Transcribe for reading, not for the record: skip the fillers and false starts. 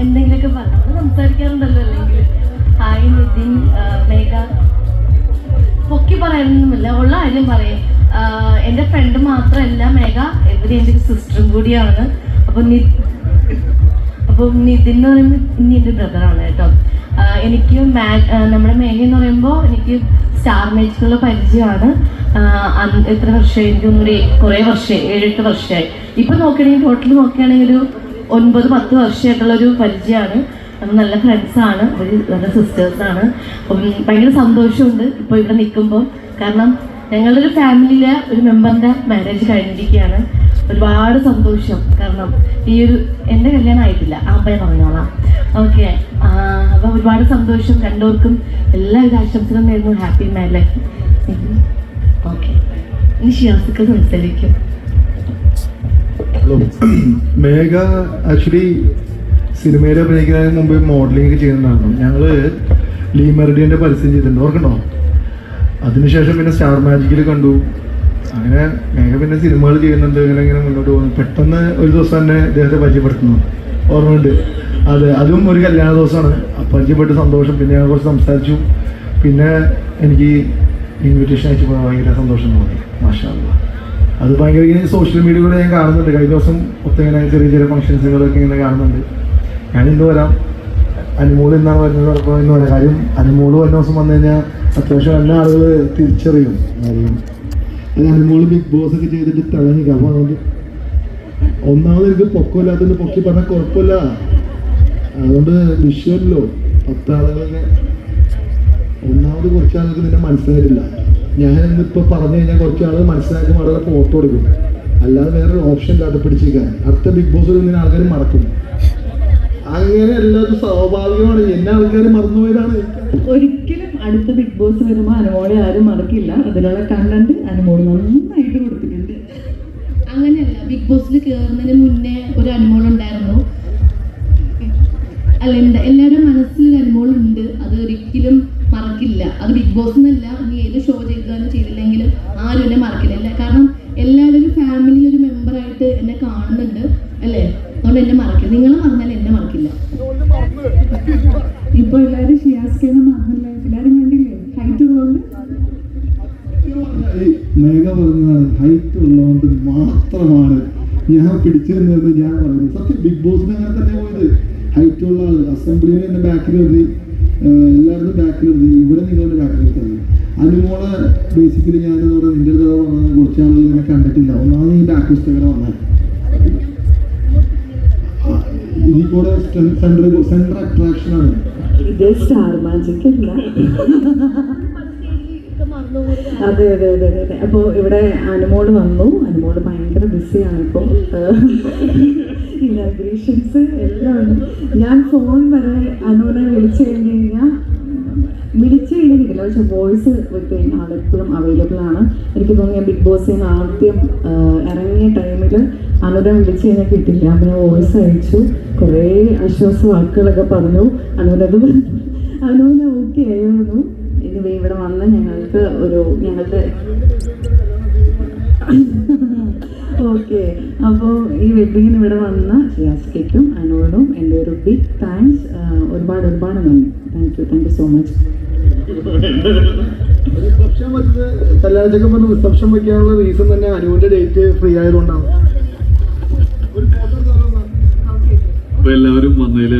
എന്തെങ്കിലുമൊക്കെ പറഞ്ഞു സംസാരിക്കാറുണ്ടല്ലോ. അല്ലെങ്കിൽ ഹായ് നിതിൻ, മേഘ, പൊക്കി പറയാനൊന്നുമില്ല, ഉള്ള കാര്യം പറയും. എൻ്റെ ഫ്രണ്ട് മാത്രമല്ല മേഘ, എവരി എൻ്റെ സിസ്റ്ററും കൂടിയാണ്. അപ്പം നിതിൻ എന്ന് പറയുമ്പോൾ ഇനി എൻ്റെ ബ്രദറാണ് കേട്ടോ. എനിക്ക് നമ്മുടെ മേഘ എന്ന് പറയുമ്പോൾ എനിക്ക് സ്റ്റാർ മേജിക്കുള്ള പരിചയമാണ്. എത്ര വർഷമായി, എനിക്കൊന്നൊരു കുറേ വർഷമായി, 7-8 വർഷമായി. ഇപ്പം നോക്കുകയാണെങ്കിൽ ടോട്ടൽ നോക്കുകയാണെങ്കിൽ ഒരു 9-10 വർഷമായിട്ടുള്ളൊരു പരിചയമാണ്. നല്ല ഫ്രണ്ട്സാണ്, ഒരു നല്ല സിസ്റ്റേഴ്സാണ്. അപ്പം ഭയങ്കര സന്തോഷമുണ്ട് ഇപ്പോൾ ഇവിടെ നിൽക്കുമ്പോൾ. കാരണം ഞങ്ങളുടെ ഒരു ഫാമിലിയിലെ ഒരു മെമ്പറിൻ്റെ മാരേജ് കഴിഞ്ഞിരിക്കുകയാണ്. ഒരുപാട് സന്തോഷം. കാരണം ഈ ഒരു എൻ്റെ കല്യാണം ആയിട്ടില്ല, ആമ്പയെ പറഞ്ഞോളാം. ഓക്കെ, അപ്പോൾ ഒരുപാട് സന്തോഷം. രണ്ടുപേർക്കും എല്ലാവിധ ആശംസകളും നേരുന്നു. Happy marriage. ഓക്കെ, ഇനി ഷിയാസിക്ക് സംസാരിക്കും. ഹലോ, മേഘ ആക്ച്വലി സിനിമയിൽ അഭിനയിക്കുന്നതിന് മുമ്പ് മോഡലിംഗ് ചെയ്യുന്നതാണ്. ഞങ്ങൾ ലീ മെറിഡിയൻ്റെ പരസ്യം ചെയ്തിട്ടുണ്ട്, ഓർക്കണ്ടോ? അതിനുശേഷം പിന്നെ സ്റ്റാർ മാജിക്കിൽ കണ്ടു. അങ്ങനെ മേഘ പിന്നെ സിനിമകൾ ചെയ്യുന്നുണ്ട്. ഇങ്ങനെ മുന്നോട്ട് പോകുന്നു. പെട്ടെന്ന് ഒരു ദിവസം തന്നെ അദ്ദേഹത്തെ പരിചയപ്പെടുത്തുന്നു, ഓർമ്മയുണ്ട്? അതെ, അതും ഒരു കല്യാണ ദിവസമാണ്. പരിചയപ്പെട്ട് സന്തോഷം. പിന്നെ ഞങ്ങൾ കുറച്ച് സംസാരിച്ചു. പിന്നെ എനിക്ക് ഇൻവിറ്റേഷൻ അയച്ചപ്പോൾ ഭയങ്കര സന്തോഷം തോന്നി. മാഷാ അല്ലാഹ്. അത് ഭയങ്കര ഇങ്ങനെ സോഷ്യൽ മീഡിയയിലൂടെ ഞാൻ കാണുന്നുണ്ട്. കഴിഞ്ഞ ദിവസം ഒത്തിങ്ങനെ ചെറിയ ചെറിയ ഫംഗ്ഷൻസുകളൊക്കെ ഇങ്ങനെ കാണുന്നുണ്ട്. ഞാൻ ഇന്ന് വരാം. അനുമോൾ എന്നാണ് വരുന്നത്. അപ്പോൾ ഇന്ന് വരാം. കാര്യം അനുമോൾ വരുന്ന ദിവസം വന്നു കഴിഞ്ഞാൽ അത്യാവശ്യം എല്ലാ ആളുകൾ തിരിച്ചറിയും. കാര്യം അനുമോൾ ബിഗ് ബോസ് ഒക്കെ ചെയ്തിട്ട് തിളങ്ങി. അപ്പോൾ അതുകൊണ്ട് ഒന്നാമത് എനിക്ക് പൊക്കമില്ലാത്തതുകൊണ്ട് പൊക്കി പറഞ്ഞാൽ കുഴപ്പമില്ല. അതുകൊണ്ട് വിഷയമല്ലോ 10 ആളുകളൊക്കെ. ഒന്നാമത് കുറച്ച് ആളുകൾക്ക് നിന്നെ മനസ്സിലായിട്ടില്ല. ഞാൻ ഇന്നിപ്പോൾ പറഞ്ഞു കഴിഞ്ഞാൽ കുറച്ച് ആളുകൾ മനസ്സിലാക്കും, ആളുകളെ ഫോട്ടോ എടുക്കും. അല്ലാതെ വേറൊരു ഓപ്ഷൻ ഇല്ലാതെ പിടിച്ചിരിക്കാൻ. അടുത്ത ബിഗ് ബോസിൽ ഇങ്ങനെ ആൾക്കാർ മറക്കും. അങ്ങനെ എല്ലാവരും സ്വാഭാവികമാണ്. എന്നെ ആൾക്കാർ മറന്നുപോയതാണ്. ഒരിക്കലും അടുത്ത ബിഗ് ബോസ് വരുമ്പോൾ അനുമോളെ ആരും മറക്കില്ല. അതിനുള്ള കണ്ടന്റ് അനുമോള് നന്നായിട്ട് കൊടുത്തിട്ടുണ്ട്. അങ്ങനെയല്ല, ബിഗ് ബോസിൽ കയറുന്നതിന് മുന്നേ ഒരു അനുമോളുണ്ടായിരുന്നു. അല്ല, എല്ലാവരുടെ മനസ്സിലൊരു അനുമോളുണ്ട്. അത് ഒരിക്കലും മറക്കില്ല. അത് ബിഗ് ബോസ് എന്നല്ല, ഇനി ഏത് ഷോ ചെയ്താലും ചെയ്തില്ലെങ്കിലും ആരും എന്നെ മറക്കില്ല. കാരണം എല്ലാവരും ഒരു ഫാമിലിയിൽ ഒരു മെമ്പറായിട്ട് എന്നെ കാണുന്നുണ്ട്, അല്ലേ? അതുകൊണ്ട് എന്നെ മറക്കില്ല. നിങ്ങളെ മറന്നാൽ എന്നെ മറക്കില്ല. ഇപ്പൊ എല്ലാവരും ഷിയാസ്കേന്ന് മറന്നില്ല. എല്ലാവരും കണ്ടില്ലേ ഹൈറ്റ് ഉള്ളതുകൊണ്ട്. മേഘ പറഞ്ഞതാണ് ഹൈറ്റ് ഉള്ളതുകൊണ്ട് മാത്രമാണ് ഞാൻ പിടിച്ചിരുന്നത്. ഞാൻ പറയുന്നത് സത്യം. ബിഗ് ബോസിന് അങ്ങനെ തന്നെ പോയത്. ഹൈറ്റ് ഉള്ള ആൾ അസംബ്ലിയിൽ എന്നെ ബാക്കിൽ എഴുതി, എല്ലാവരും ബാക്കിൽ എഴുതി. ഇവിടെ നിങ്ങളുടെ ബാക്കിൽ എഴുതി. അനുമോളെ ബേസിക്കലി ഞാനതോടെ നിന്റെ അടുത്ത് വന്നത് കുറച്ച് ആളുകൾ ഇങ്ങനെ കണ്ടിട്ടില്ല. ഒന്നാമത് ഈ ബാക്ക് പുസ്തകം വന്നാൽ ഇതിക്കൂടെ സെൻട്രൽ അട്രാക്ഷനാണ്. ഇത് സ്റ്റാർ മാജിക് അല്ല. അതെ അതെ അതെ അതെ. അപ്പോൾ ഇവിടെ അനുമോള് വന്നു. അനുമോള് ഭയങ്കര ബിസിയാണ് ഇപ്പോൾ. ഇനാഗ്രേഷൻസ് എല്ലാം ഉണ്ട്. ഞാൻ ഫോൺ വരെ അനുവിനെ വിളിച്ചു കഴിഞ്ഞാൽ കിട്ടില്ല, പക്ഷെ വോയിസ് വിട്ട് കഴിഞ്ഞാൽ ആളെപ്പോഴും അവൈലബിൾ ആണ്. എനിക്ക് തോന്നുന്നു ഞാൻ ബിഗ് ബോസിൽ നിന്ന് ആദ്യം ഇറങ്ങിയ ടൈമിൽ അനുവിനെ വിളിച്ചു കഴിഞ്ഞാൽ കിട്ടില്ല. അപ്പം ഞാൻ വോയിസ് അയച്ചു, കുറേ ആശ്വാസ വാക്കുകളൊക്കെ പറഞ്ഞു. അനുവിനത് അനുവിന് ഓക്കെ ആയിരുന്നു. ഇനി ഇവിടെ വന്ന് ഞങ്ങൾക്ക് ഞങ്ങളുടെ ഓക്കെ. അപ്പോൾ ഈ വെഡിങ്ങിന് ഇവിടെ വന്ന ഷിയാസ്കയ്ക്കും അനുവിനും എൻ്റെ ഒരു ബിഗ് താങ്ക്സ്. ഒരുപാട് നന്ദി. Thank you so much. Reception വെച്ചത് കല്യാണച്ചൊക്കെ പറഞ്ഞ് റിസപ്ഷൻ വെക്കാനുള്ള റീസൺ തന്നെ അനുവിന്റെ ഡേറ്റ് ഫ്രീ ആയതുകൊണ്ടാണ്. എല്ലാവരും വന്നതിൽ